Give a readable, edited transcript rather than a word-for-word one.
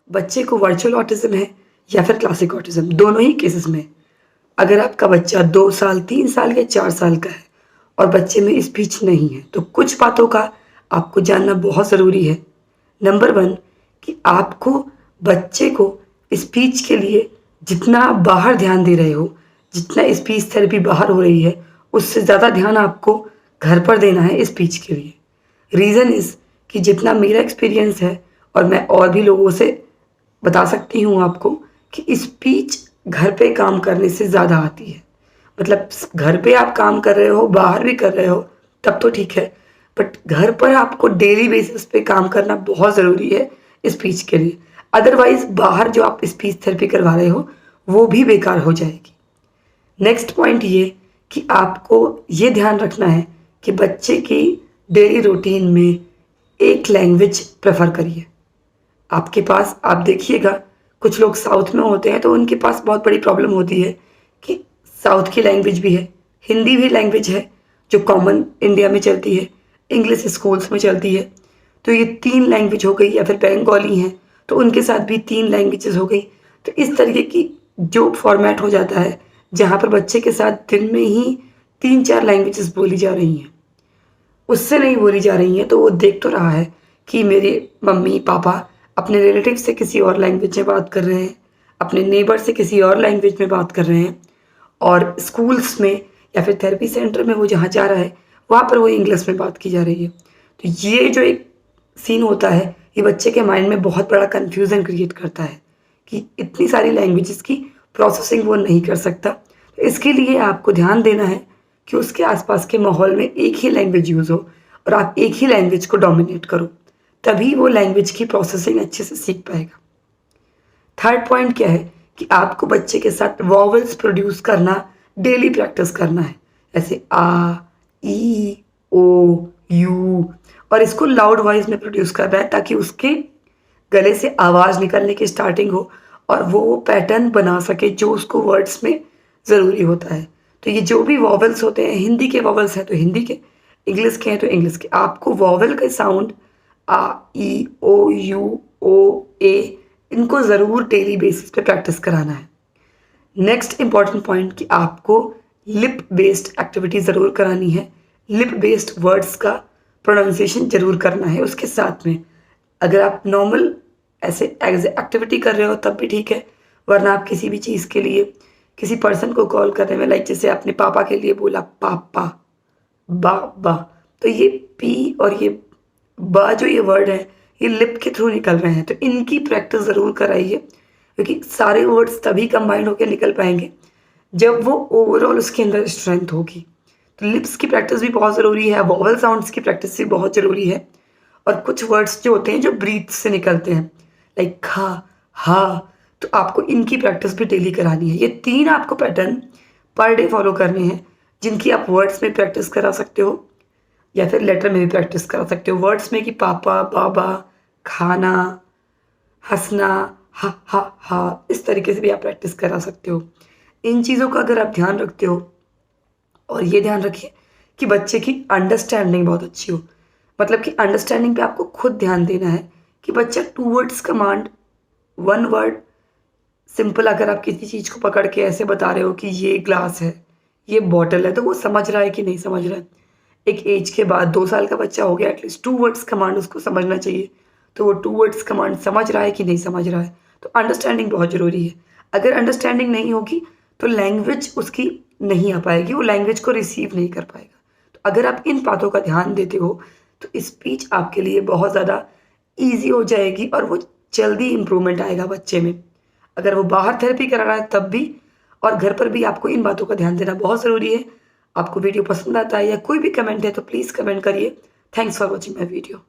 बच्चे को virtual autism है या फिर क्लासिक ऑटिज्म, दोनों ही केसेस में अगर आपका बच्चा 2 साल, 3 साल या 4 साल का है और बच्चे में स्पीच नहीं है, तो कुछ बातों का आपको जानना बहुत ज़रूरी है। नंबर 1 कि आपको बच्चे को स्पीच के लिए जितना आप बाहर ध्यान दे रहे हो, जितना स्पीच थेरेपी बाहर हो रही है, उससे ज़्यादा ध्यान आपको घर पर देना है स्पीच के लिए। रीज़न इज़ कि जितना मेरा एक्सपीरियंस है और मैं और भी लोगों से बता सकती हूँ आपको कि स्पीच घर पे काम करने से ज़्यादा आती है। मतलब घर पे आप काम कर रहे हो, बाहर भी कर रहे हो, तब तो ठीक है, बट घर पर आपको डेली बेसिस पे काम करना बहुत ज़रूरी है स्पीच के लिए। अदरवाइज़ बाहर जो आप स्पीच थेरेपी करवा रहे हो, वो भी बेकार हो जाएगी। नेक्स्ट पॉइंट ये कि आपको ये ध्यान रखना है कि बच्चे की डेली रूटीन में एक लैंग्वेज प्रेफ़र करिए। आपके पास आप देखिएगा कुछ लोग साउथ में होते हैं तो उनके पास बहुत बड़ी प्रॉब्लम होती है कि साउथ की लैंग्वेज भी है, हिंदी भी लैंग्वेज है जो कॉमन इंडिया में चलती है, इंग्लिश स्कूल्स में चलती है। तो ये 3 लैंग्वेज हो गई या फिर बंगाली हैं तो उनके साथ भी 3 लैंग्वेजेस हो गई। तो इस तरीके की जो फॉर्मेट हो जाता है जहाँ पर बच्चे के साथ दिन में ही 3-4 लैंग्वेजेस बोली जा रही हैं, उससे नहीं बोली जा रही हैं, तो वो देख तो रहा है कि मेरे मम्मी-पापा अपने रिलेटिव से किसी और लैंग्वेज में बात कर रहे हैं, अपने नेबर से किसी और लैंग्वेज में बात कर रहे हैं और स्कूल्स में या फिर थेरेपी सेंटर में वो जहाँ जा रहा है, वहाँ पर वो इंग्लिश में बात की जा रही है। तो ये जो एक सीन होता है, ये बच्चे के माइंड में बहुत बड़ा कन्फ्यूज़न क्रिएट करता है कि इतनी सारी लैंग्वेजेस की प्रोसेसिंग वो नहीं कर सकता। तो इसके लिए आपको ध्यान देना है कि उसके आसपास के माहौल में एक ही लैंग्वेज यूज़ हो और आप एक ही लैंग्वेज को डोमिनेट करो, तभी वो लैंग्वेज की प्रोसेसिंग अच्छे से सीख पाएगा। थर्ड पॉइंट क्या है कि आपको बच्चे के साथ वॉवल्स प्रोड्यूस करना, डेली प्रैक्टिस करना है। जैसे आ, ई, ओ, यू और इसको लाउड वॉइस में प्रोड्यूस करना है ताकि उसके गले से आवाज़ निकलने की स्टार्टिंग हो और वो पैटर्न बना सके जो उसको वर्ड्स में ज़रूरी होता है। तो ये जो भी वॉवल्स होते हैं, हिंदी के वॉवल्स हैं तो हिंदी के, इंग्लिश के हैं तो इंग्लिश के। आपको वॉवल के sound uh, E, O, you, ओ, ए इनको ज़रूर डेली बेसिस पे प्रैक्टिस कराना है। नेक्स्ट इम्पॉर्टेंट पॉइंट कि आपको लिप बेस्ड एक्टिविटी ज़रूर करानी है। लिप बेस्ड वर्ड्स का प्रोनाउंसिएशन ज़रूर करना है उसके साथ में। अगर आप नॉर्मल ऐसे एज एक्टिविटी कर रहे हो तब भी ठीक है, वरना आप किसी भी चीज़ के लिए किसी पर्सन को कॉल करने में, लाइक जैसे आपने पापा के लिए बोला पापा, बा, तो ये पी और ये बा जो ये वर्ड है ये लिप के थ्रू निकल रहे हैं, तो इनकी प्रैक्टिस ज़रूर कराइए क्योंकि सारे वर्ड्स तभी कंबाइंड होकर निकल पाएंगे जब वो ओवरऑल उसके अंदर स्ट्रेंथ होगी। तो लिप्स की प्रैक्टिस भी बहुत ज़रूरी है, वॉवल साउंड्स की प्रैक्टिस भी बहुत ज़रूरी है और कुछ वर्ड्स जो होते हैं जो ब्रीथ से निकलते हैं, लाइक खा, हा, तो आपको इनकी प्रैक्टिस भी डेली करानी है। ये 3 आपको पैटर्न पर डे फॉलो करने हैं जिनकी आप वर्ड्स में प्रैक्टिस करा सकते हो या फिर लेटर में भी प्रैक्टिस करा सकते हो। वर्ड्स में कि पापा, बाबा, खाना, हँसना, हा, इस तरीके से भी आप प्रैक्टिस करा सकते हो। इन चीज़ों का अगर आप ध्यान रखते हो और ये ध्यान रखिए कि बच्चे की अंडरस्टैंडिंग बहुत अच्छी हो, मतलब कि अंडरस्टैंडिंग पे आपको खुद ध्यान देना है कि बच्चा 2 वर्ड्स कमांड, 1 वर्ड सिंपल अगर आप किसी चीज़ को पकड़ के ऐसे बता रहे हो कि ये ग्लास है, ये बॉटल है, तो वो समझ रहा है कि नहीं समझ रहा है। एक एज के बाद 2 साल का बच्चा हो गया, एटलीस्ट 2 वर्ड्स कमांड उसको समझना चाहिए। तो वो 2 वर्ड्स कमांड समझ रहा है कि नहीं समझ रहा है। तो अंडरस्टैंडिंग बहुत ज़रूरी है। अगर अंडरस्टैंडिंग नहीं होगी तो लैंग्वेज उसकी नहीं आ पाएगी, वो लैंग्वेज को रिसीव नहीं कर पाएगा। तो अगर आप इन बातों का ध्यान देते हो तो स्पीच आपके लिए बहुत ज़्यादा ईज़ी हो जाएगी और वो जल्दी इम्प्रूवमेंट आएगा बच्चे में। अगर वो बाहर थेरेपी करा रहा है तब भी और घर पर भी आपको इन बातों का ध्यान देना बहुत ज़रूरी है। आपको वीडियो पसंद आता है या कोई भी कमेंट है तो प्लीज़ कमेंट करिए। Thanks for watching my video.